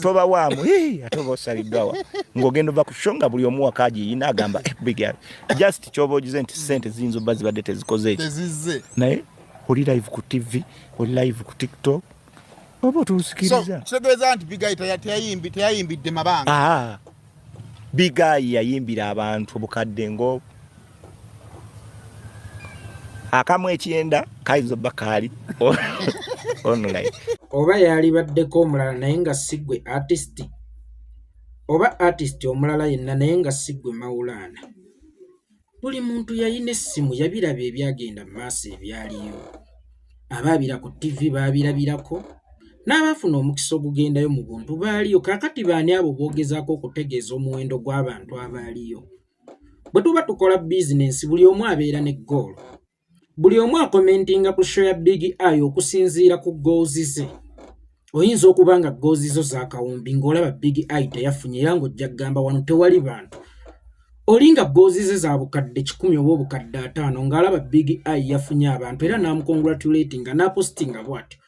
toba waamu ate oba osaliddwawa ng'ogenda ova ku sho nga buli omu wakaagi yina agamba just kyoba ogize nti sente ziyinza obba zibadde tezikoze naye oli live ku TV oli live ku TikTok oba otusikiriza kitegeeza nti Bigai teyayimbidde mabanga Bigai yayimbira abantu obukadde ngo akamu ekyenda kayinza obba kaali online oba yali baddeko omulala naye nga siggwe artist oba artist omulala yenna naye nga siggwe Maulana. Buli muntu yalina essimu yabiraba ebyagenda mu maaso ebyaliyo abaabira ku TV baabirabirako n'abafuna omukisa ogugendayo mu buntu baaliyo. Kaakati baani abo boogezaako okutegeeza omuwendo gw'abantu abaaliyo? Bwe tuba tukola bizinensi buli omu abeera ne ggoolo. Buli omu akomentinga ku show ya Big Eye okusinziira ku goozi ze. Oyinza okuba nga goozi zo zaakawumbi ng'olaba Big Eye teyafunye era ng'ojja kugamba wano tewali bantu. Olinga goozi ze za bukadde 10 oba obukadde 5 ng'alaba Big Eye yafunye abantu era n'amukongratulatinga n'apostinga bw'atyo.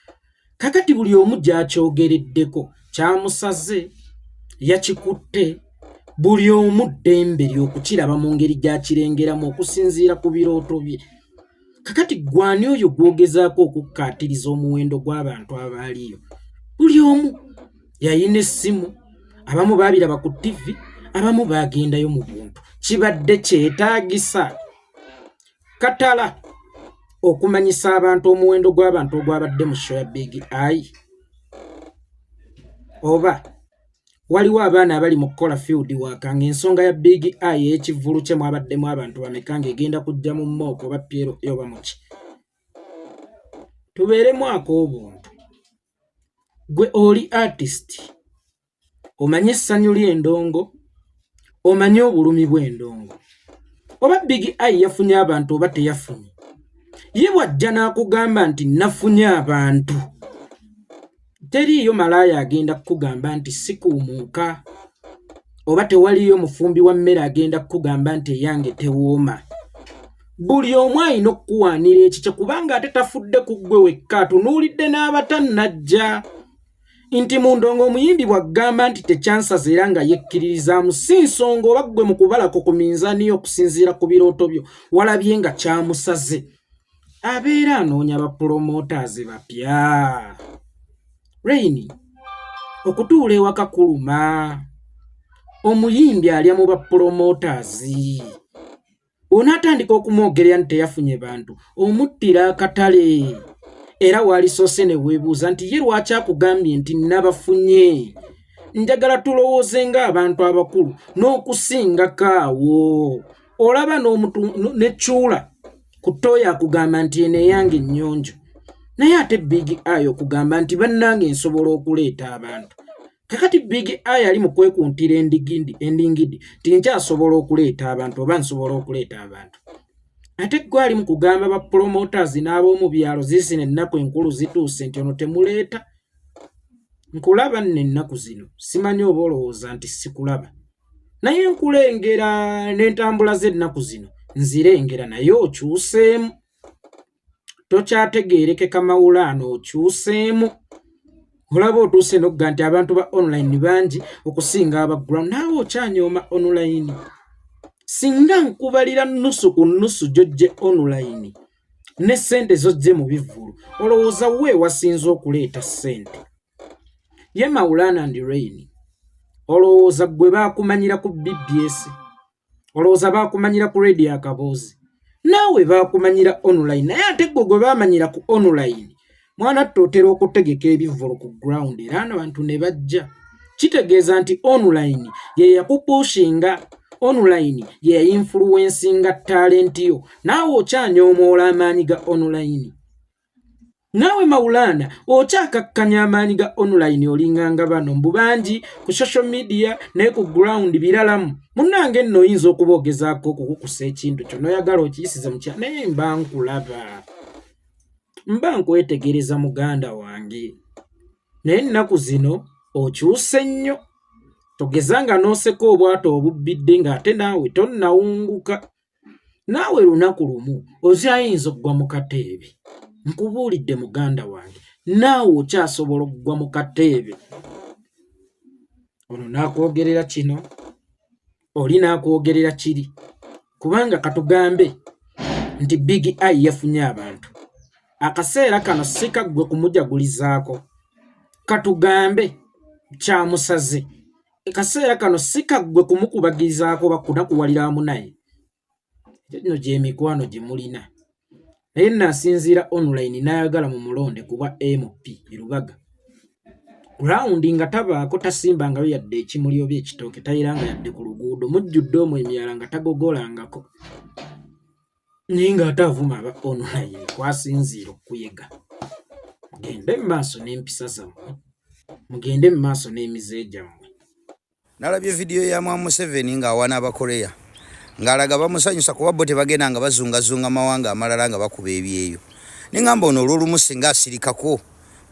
Kakati buli omu gy'akyogereddeko kyamusaze, yakikutte, buli omu ddembe ly'okukiraba mu ngeri gy'akirengeramu okusinziira ku birooto bye. Kakati gwani oyo gwogezaako okukkaatiriza omuwendo gw'abantu abaaliyo? Buli omu yayina essimu, abamu baabiraba ku TV, abamu baagendayo mu buntu. Kibadde kyetaagisa katala okumanyisa abantu omuwendo gw'abantu ogwabadde mu show ya Big Eye? Oba waliwo abaana abali mu kukola field work ng'ensonga ya Big Eye ekivulu kye mwabaddemu abantu bameka ng'egenda kujja mu mmooko oba Piero yoba muki? Tubeeremu ak'obuntu. Gwe oli artist, omanye essanyu ly'endongo, omanye obulumi bw'endongo. Oba Big Eye yafunye abantu oba teyafunye, ye bw'ajja n'akugamba nti nafunye abantu, teriiyo malaaya agenda kukugamba nti sikuumuuka, oba tewaliyo mufumbi wa mmere agenda kukugamba nti eyange tewooma. Buli omu alina okukuwaanira ekikye kubanga ate tafudde ku ggwe wekka, atunuulidde n'abatannajja. Nti mu ndongo omuyimbi bw'agamba nti tekyansaza era nga yekkiririzaamu, si nsonga oba ggwe mu kubalako ku minzaani okusinziira ku birooto byo walabye nga kyamusaze. Abeera anoonya bapromoters bapya. Rainy, okutuula ewaka kuluma. Omuyimbi alya mu bapromoters. Onaatandika okumwogerera nti teyafunye bantu, omuttira akatale. Era walisoose ne weebuuza nti ye lwaki akugambye nti nabafunye? Njagala tulowooze ng'abantu abakulu n'okusingako awo. Olaba n'ekyula ku ttooyi akugamba nti eno eyange ennyonjo, naye ate Big Eye okugamba nti bannange nsobola okuleeta abantu. Kakati Big Eye ali mu kwekuntira endingidi ti nkyasobola okuleeta abantu oba nsobola okuleeta abantu. Ate gwe ali mu kugamba ba promoters n'ab'omu byalo zisina ennaku enkulu zituuse nti ono temuleeta. Nkulaba nno ennaku zino, simanyi oba olowooza nti sikulaba. Naye nkulengera n'entambula z'ennaku zino nzirengera naye okyuseemu. Tokyategeerekeka mawulaano okyuseemu. Olaba otuuse n'okugamba nti abantu ba online bangi okusinga aba ground, naawe okyanyooma online. Singa nkubalira nusu ku nusu gy'ojje online ne ssente z'ojje mu bivvulu, olowooza we wasinze okuleeta ssente? Ye Mawulana and Rainy, olowooza gwe baakumanyira ku BBS, olowooza baakumanyira ku radio akaboozi, naawe baakumanyira online, naye ate gwe baamanyira ku online mwana tutera okutegeka ebivvulu ku ground era abantu ne bajja. Kitegeeza nti online ye yakupushinga, online ye influencinga talent yo, naawe okyanyoomoola amaanyi ga online. Naawe Mawulana okyakakkanya amaanyi ga online olinganga bano mbu bangi ku social media naye ku ground biralamu. Munnange nno oyinza okubogezaako okukukusa ekintu kyo n'oyagala okiyisiza mu kya, naye mba nkulaba, mba nkwetegereza muganda wange. Naye ennaku zino okyuse nnyo, togezanga n'oseka obwato obubbidde ng'ate naawe tonnawunguka. Naawe lunaku lumu ozyayinza okugwa mu kateebe. Nkubuulidde muganda wange, naawe okyasobola okugwa mu kateebe. Ono n'akwogerera kino, oli n'akwogerera kiri, kubanga katugambe nti Big Eye yafunye abantu. Akaseera kano si kaggwe kumujagulizaako, katugambe kyamusaze. Akaseera kano si kaggwe kumukubagirizaako bakunakuwaliramu naye. Gino gy'emikwano gye mulina. Naye nasinziira online n'ayagala mu mulonde kuba MP Lubaga. Roundi nga tabaako tasimbangayo yadde ekimuli oba ekitooke, tayiranga yadde ku luguudo, mujjudde omwo emyala nga tagogolangako. Naye ng'ate avuma aba online kwasinziira okuyega. Mugende maaso n'empisa zammwe, mugende maaso n'emize gyammwe. Nalabye video ya Mwami Museveni ng'awana Abakoreya ng'alaga bamusanyusa kuba bo tebagenda nga bazungazunga mawanga amalala nga bakuba ebyeyo. Ningamba ono olw'olumu singa asirikako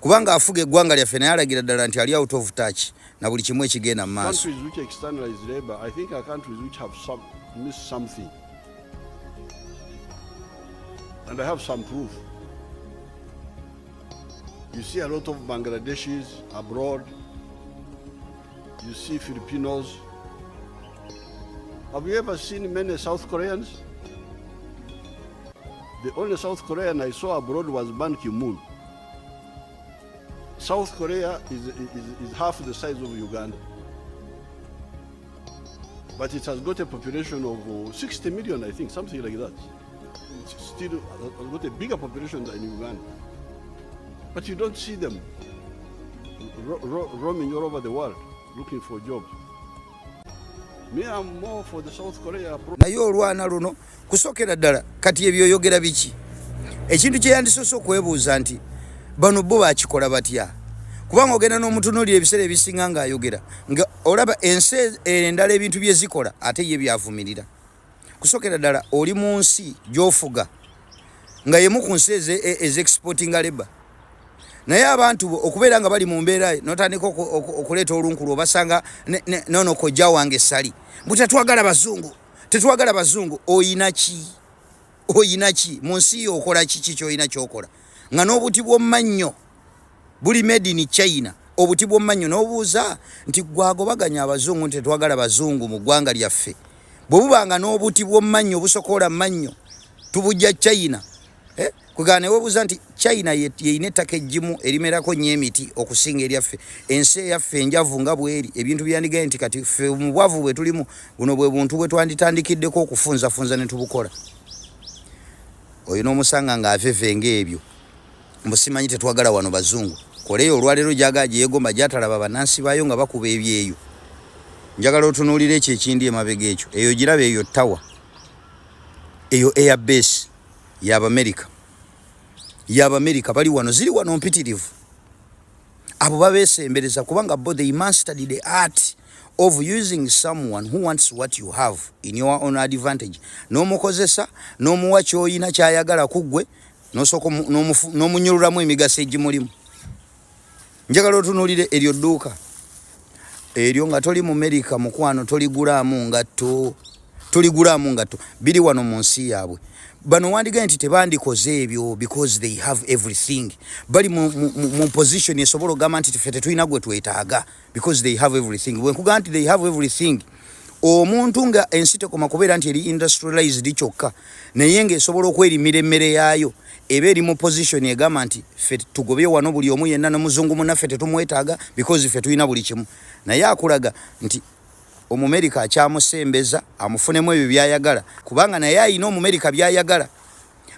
kubanga afuga eggwanga lyaffe naye alagira ddala nti ali out of touch na buli kimu ekigenda mu maaso. Countries which externalize labor, I think are countries which have missed something. And I have some proof. You see a lot of Bangladeshis abroad. You see Filipinos. Have you ever seen many South Koreans? The only South Korean I saw abroad was Ban Ki-moon. South Korea is half the size of Uganda. But it has got a population of 60 million, I think, something like that. It's still got a bigger population than Uganda. But you don't see them roaming all over the world looking for jobs. Me, I'm more for the South Korea. Naye olwana luno kusokera ddala kati ebyoyogera biki? Ekintu kye yandisoose okwebuuza nti bano bo bakikola batya? Kubanga ogenda n'omutunuulira ebiseera ebisinga ng'ayogera nga olaba ensi endala ebintu bye zikola ate ye byavumirira. Kusokera ddala oli mu nsi gy'ofuga nga yemu ku nsi ez'exportinga labor. Naye abantu okubeera nga bali mu mbeera n'otandika okuleeta olunkulu obasanga nono kojja wange sali mbu tetwagala bazungu. Oyina ki? Mu nsi yo okola kiki ky'olina ky'okola nga n'obuti bw'omumannyo buli made in China, obuti bw'omumannyo n'obuuza nti gwagobaganya abazungu nti tetwagala bazungu mu ggwanga lyaffe. Bwe bubanga n'obuti bw'omumannyo busokoola mmannyo tubujja China. Kugane webuuza nti China yeyina ettaka eggimu erimerako nnyo emiti okusinga eryaffe. Ensi eyaffe enjavu nga bweri ebintu byandigaye nti kati ffe mu bwavu bwe tulimu buno bwe buntu bwe twanditandikiddeko okufunzafunza ne tubukola. Oyo n'omusanga ng'avevenga ebyo mbu simanyi tetwagala wano bazungu. Koleyo olwaleero gy'agala gye yeegomba gy'atalaba bannansi baayo nga bakuba ebyeyo. Njagala otunuulira ekyo ekindi emabega ekyo. Eyo giraba eyo tawa. Eyo airbase y'Abamerika bali wano ziri wano mpitirivu. Abo babeesembereza kubanga bo they mastered the art of using someone who wants what you have in your own advantage. N'omukozesa n'omuwa ky'oyina ky'ayagala ku ggwe n'osooka n'omunyululamu emigaso egimulimu. Njagala otunuulire eryo dduuka eryo nga toli mu Amerika mukwano toligulaamu ngatto biri wano mu nsi yaabwe. Bano wandigaye nti tebandikoze ebyo because they have everything. Bali mu position esobola ogamba nti ffe tetulina gwe twetaaga because they have everything. Bwe nkugamba nti they have everything, omuntu nga ensi tekoma kubeera nti eri industrialized kyokka naye ng'esobola okwerimira emmere yaayo eba eri mu position egamba nti ffe tugobye wano buli omu yenna n'omuzungu munnaffe tetumwetaaga because ffe tulina buli kimu. Naye akulaga nti Omumerika akyamusembeza amufunemu ebyo byayagala kubanga naye ayina Omumerika byayagala.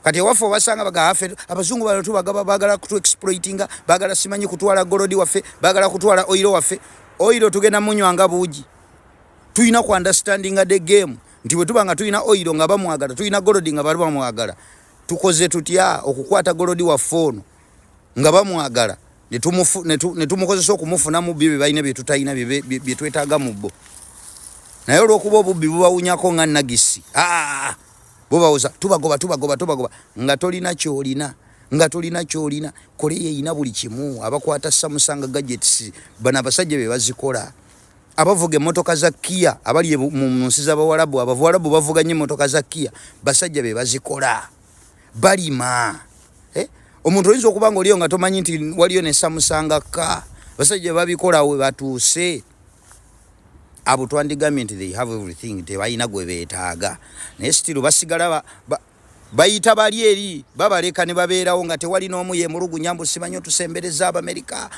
Kati ewaffe obasanga bagaffe abazungu bano tubagaba baagala kutu exploitinga, baagala simanyi kutwala golodi waffe, baagala kutwala oilo waffe. Oilo tugenda munywanga buugi. Tuyina ku understanding the game nti bwe tuba nga tuyina oilo nga bamwagala, tuyina golodi nga bali bamwagala. Tukoze tutya okukwata golodi waffe ono nga bamwagala ne tumukozesa okumufuna mu byo bye balina bye tutayina bye twetaaga mu bo. Naye olw'okuba obubbi bubawunyako nga nagisi bo bawuza tubagoba nga tolina kyolina. Koleya eyina buli kimu. Abakwata Samsung gadgets bano abasajja be bazikola. Abavuga emmotoka za Kia abali mu nsi z'Abawarabu, Abawarabu bavuga nnyo emmotoka za Kia, basajja be bazikola. Balima. Omuntu oyinza okuba nga oliyo nga tomanyi nti waliyo ne Samsung ka basajja babikola we batuuse. Abo twandigambye nti they have everything, tebalina gwe beetaaga. Naye still basigala bayita bali eri babaleka ne babeerawo nga tewali n'omu yemulugunya mbu simanyi otusembereza Abamerika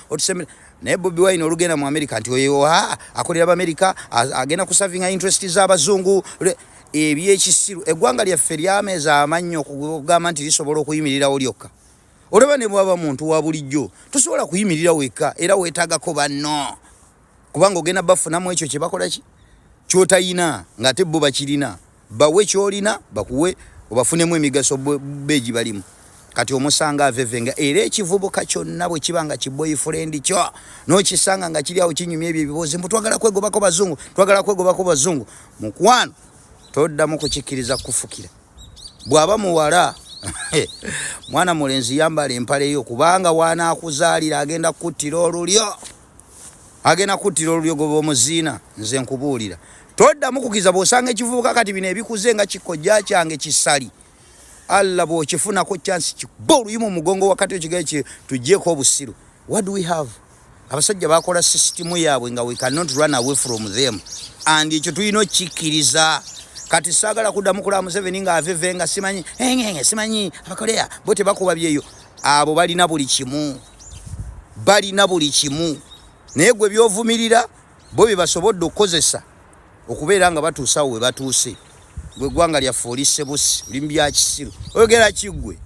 naye Bobi Wine olugenda mu Amerika nti oyo akolera Abamerika agenda kusavinga interest z'abazungu ebyekisiru. Eggwanga lyaffe lyameza amannyo okugamba nti lisobola okuyimirirawo lyokka. Olaba ne bwaba muntu wa bulijjo tosobola kuyimirira wekka era weetaagako banno kubanga ogenda bafunamu ekyo kye bakola ki kyotayina ng'ate bo bakirina. Bawe kyolina bakuwe obafunemu emigaso beegi balimu. kati omusanga avevenga era ekivubuka kyonna bwe kibanga ki boyfriend kyo n'okisanga nga kiri awo kinyumya ebyo ebibuuzi mbu twagala kwegobako bazungu mukwano toddamu kukikkiriza kufukira bw'aba muwala mwana mulenzi yambala empale yo kubanga wanaakuzaalira agenda kuttira olulyo goba omuziina nze nkubuulira toddamu kukiza bw'osanga ekivubuka kati bino ebikuze nga kikojja kyange kisali alla bw'okifunako chance kikuba oluyi mu mugongo wakati okigae tuggyeko obusiru. What do we have? Abasajja bakola system yaabwe nga we cannot run away from them and ekyo tulina okikkiriza. Kati sagala kuddamu kula Museveni nga avevenga simanyi abakoleya bo tebakubabyeyo abo balina buli kimu naye gwe byovumirira bo bebasobodde okukozesa okubeera nga batuusawo we batuuse gwe gwanga lyaffe olise busi oli mu bya kisiru oyogera kigwe